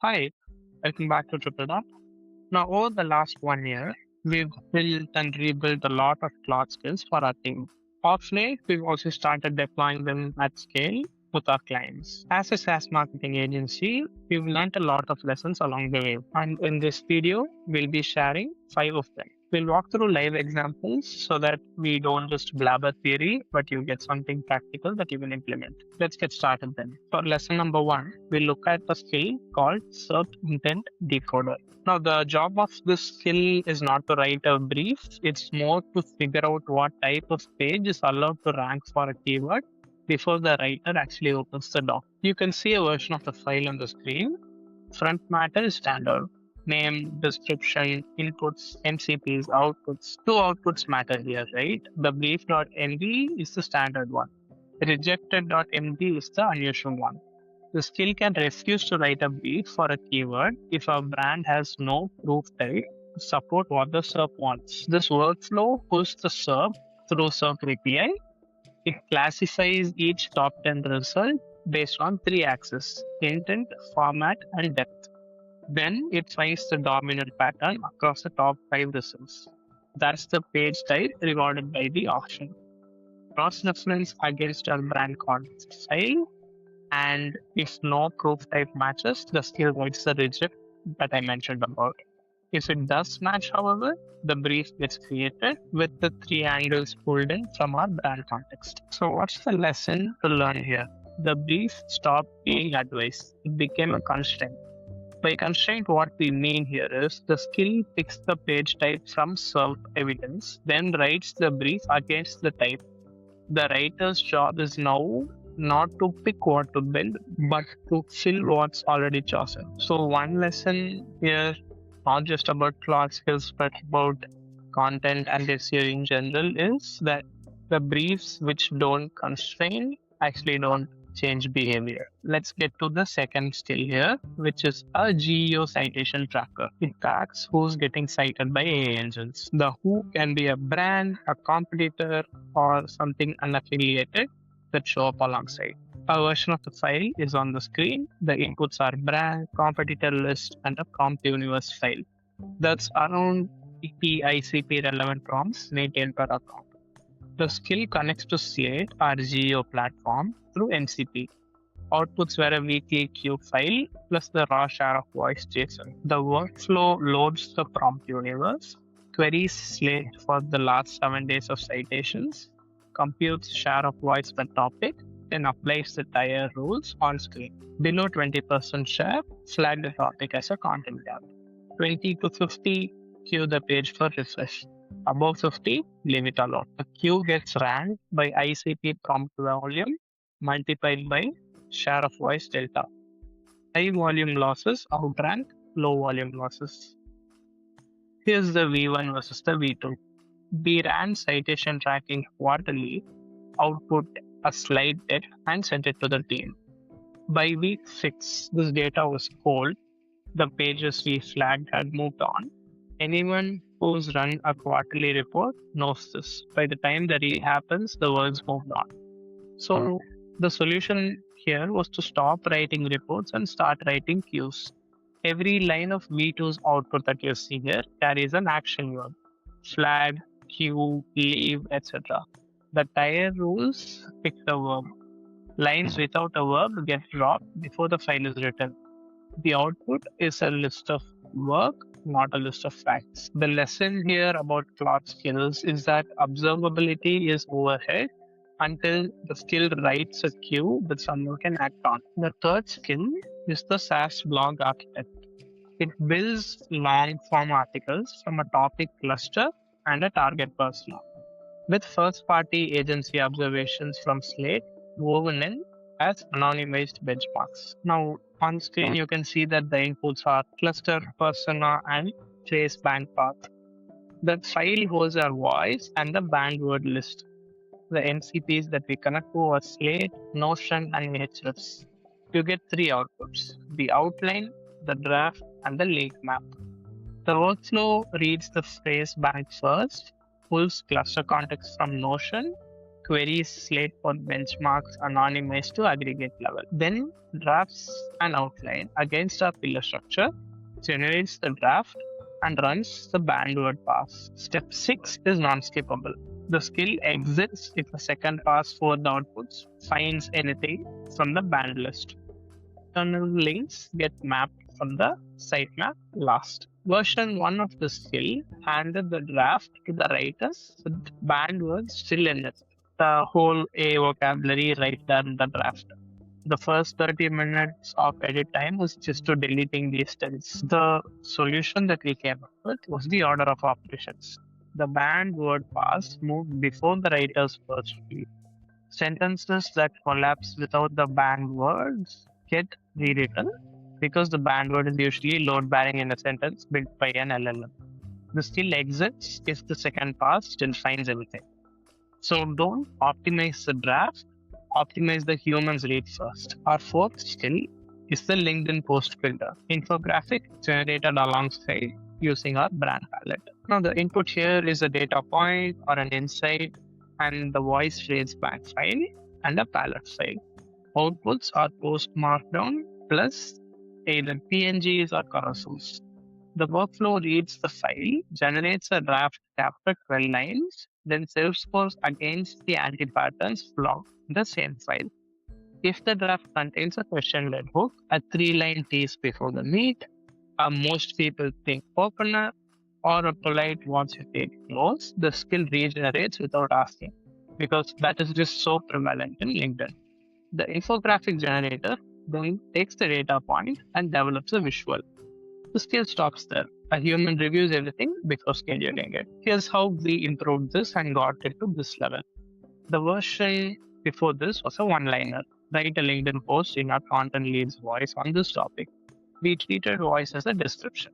Hi, welcome back to TripleDart. Now, over the last 1 year, we've built and rebuilt a lot of cloud skills for our team. Of late, we've also started deploying them at scale with our clients. As a SaaS marketing agency, we've learned a lot of lessons along the way. And in this video, we'll be sharing 5 of them. We'll walk through live examples so that we don't just blabber theory, but you get something practical that you can implement. Let's get started then. For lesson number one, we'll look at a skill called serp-intent-decoder. Now, the job of this skill is not to write a brief, it's more to figure out what type of page is allowed to rank for a keyword before the writer actually opens the doc. You can see a version of the file on the screen. Front matter is standard. Name, description, inputs, MCPs, outputs. Two outputs matter here, right? The brief.md is the standard one. Rejected.md is the unusual one. The skill can refuse to write a brief for a keyword if a brand has no proof type to support what the SERP wants. This workflow pulls the SERP through SERP API. It classifies each top 10 result based on three axes: intent, format, and depth. Then it finds the dominant pattern across the top 5 results. That's the page type rewarded by the auction. Cross reference against our brand context file, and if no proof type matches, the skill writes the reject that I mentioned about. If it does match, however, the brief gets created with the three angles pulled in from our brand context. So, what's the lesson to learn here? The brief stopped being advice, it became a constraint. By constraint, what we mean here is the skill picks the page type from serp-evidence, then writes the brief against the type. The writer's job is now not to pick what to build, but to fill what's already chosen. So, one lesson here, not just about cloud skills, but about content and SEO in general, is that the briefs which don't constrain actually don't change behavior. Let's get to the second skill here, which is a GEO citation tracker. It tracks who's getting cited by AI engines. The who can be a brand, a competitor, or something unaffiliated that show up alongside. A version of the file is on the screen. The inputs are brand, competitor list, and a prompt universe file. That's around 80 ICP relevant prompts maintained per account. The skill connects to Slate, our GEO platform, through MCP. Outputs were a weekly queue file plus the raw share of voice JSON. The workflow loads the prompt universe, queries Slate for the last 7 days of citations, computes share of voice per topic, then applies the tier rules on screen. Below 20% share, flag the topic as a content gap. 20 to 50, queue the page for refresh. Above 50, leave it alone. The queue gets ranked by ICP prompt volume multiplied by share of voice delta. High volume losses outrank low volume losses. Here's the V1 versus the V2. We ran citation tracking quarterly, output a slide deck, and sent it to the team. By week 6, this data was cold. The pages we flagged had moved on. Anyone who's run a quarterly report knows this. By the time the read happens, the work's moved on. So the solution here was to stop writing reports and start writing queues. Every line of V2's output that you see here carries an action verb: flag, queue, leave, etc. The tier rules pick the verb. Lines without a verb get dropped before the file is written. The output is a list of work, not a list of facts. The lesson here about cloud skills is that observability is overhead until the skill writes a queue that someone can act on. The third skill is the SaaS blog architect. It builds long form articles from a topic cluster and a target persona, with first party agency observations from Slate woven in as anonymized benchmarks. Now, on screen, you can see that the inputs are cluster, persona, and trace band path. The file holds our voice and the band word list. The MCPs that we connect to are Slate, Notion, and Ahrefs. You get three outputs: the outline, the draft, and the link map. The workflow reads the phrase bank first, pulls cluster context from Notion, queries slate for benchmarks anonymized to aggregate level. Then drafts an outline against our pillar structure, generates the draft, and runs the banned word pass. Step 6 is non-skippable. The skill exits if the second pass for the outputs finds anything from the banned list. External links get mapped from the sitemap last. Version 1 of the skill handed the draft to the writers with banned words still in it. The whole A vocabulary right there in the draft. The first 30 minutes of edit time was just to deleting these styles. The solution that we came up with was the order of operations. The banned word pass moved before the writer's first read. Sentences that collapse without the banned words get rewritten because the banned word is usually load bearing in a sentence built by an LLM. The skill exits if the second pass still finds everything. So don't optimize the draft, optimize the human's read first. Our fourth skill is the LinkedIn post filter, infographic generated alongside using our brand palette. Now the input here is a data point or an insight and the voice phrase back file and a palette file. Outputs are post markdown plus either PNGs or carousels. The workflow reads the file, generates a draft after 12 lines, then self-scores against the anti-patterns block in the same file. If the draft contains a question-led hook, a 3-line tease before the meet, most people think opener, or a polite once you take close, the skill regenerates without asking, because that is just so prevalent in LinkedIn. The infographic generator then takes the data point and develops a visual. The skill stops there. A human reviews everything before scheduling it. Here's how we improved this and got it to this level. The version before this was a one-liner. Write a LinkedIn post in our content lead's voice on this topic. We treated voice as a description.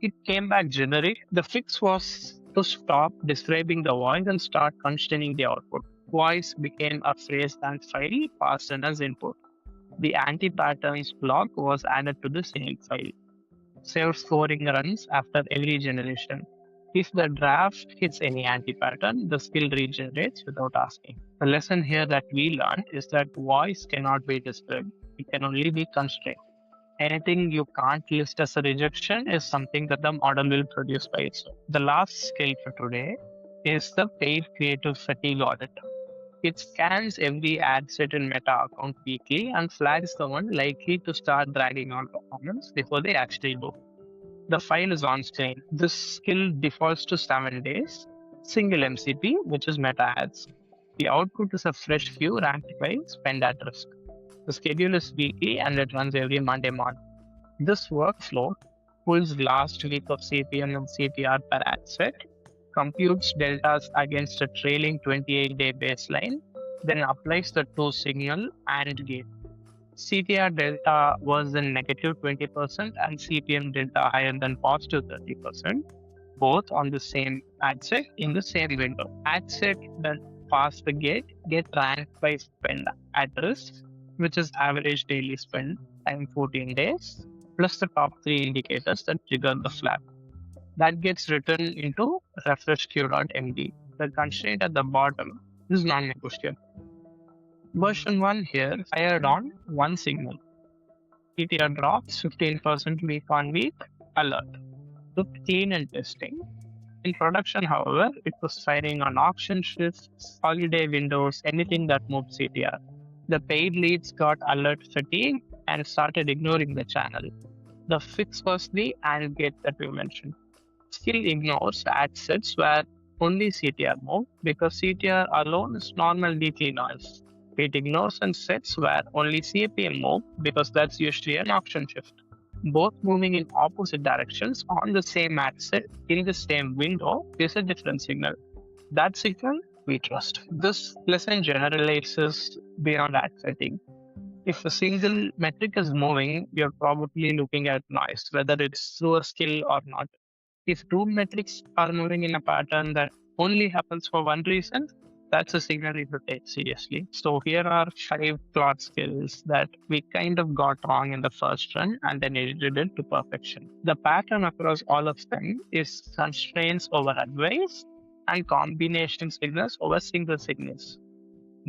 It came back generic. The fix was to stop describing the voice and start constraining the output. Voice became a phrase and file passed in as input. The anti-patterns block was added to the same file. Self-scoring runs after every generation. If the draft hits any anti-pattern, the skill regenerates without asking. The lesson here that we learned is that voice cannot be described. It can only be constrained. Anything you can't list as a rejection is something that the model will produce by itself. The last skill for today is the paid creative fatigue audit. It scans every ad set in Meta account weekly and flags the one likely to start dragging on performance before they actually do. The file is on screen. This skill defaults to 7 days, single MCP, which is Meta ads. The output is a fresh view ranked by spend at risk. The schedule is weekly and it runs every Monday morning. This workflow pulls last week of CPM and CTR per ad set, computes deltas against a trailing 28-day baseline, then applies the two signal AND gate. CTR delta was in negative 20% and CPM delta higher than positive 30%, both on the same ad set in the same window. Ad set that pass the gate get ranked by spend at risk, which is average daily spend time 14 days, plus the top 3 indicators that trigger the flag. That gets written into refresh.q.md. The constraint at the bottom is non-negotiable. Version 1 here fired on one signal. CTR drops 15% week on week, alert. Looked clean and testing. In production, however, it was firing on auction shifts, holiday windows, anything that moved CTR. The paid leads got alert fatigue and started ignoring the channel. The fix was the AND gate that we mentioned. Skill ignores ad sets where only CTR moved because CTR alone is normal weekly noise. It ignores and sets where only CPM moved because that's usually an auction shift. Both moving in opposite directions on the same ad set in the same window is a different signal. That signal we trust. This lesson generalizes beyond ad setting. If a single metric is moving, you're probably looking at noise, whether it's through a skill or not. If two metrics are moving in a pattern that only happens for one reason, that's a signal you should take seriously. So here are 5 Claude skills that we kind of got wrong in the first run and then edited it to perfection. The pattern across all of them is constraints over advice and combination signals over single signals.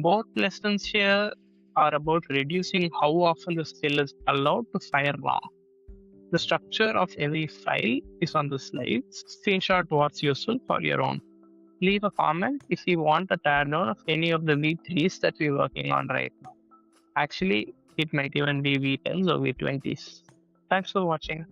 Both lessons here are about reducing how often the skill is allowed to fire wrong. The structure of every file is on the slides. Screenshot what's useful for your own. Leave a comment if you want a teardown of any of the V3s that we're working on right now. Actually, it might even be V10s or V20s. Thanks for watching.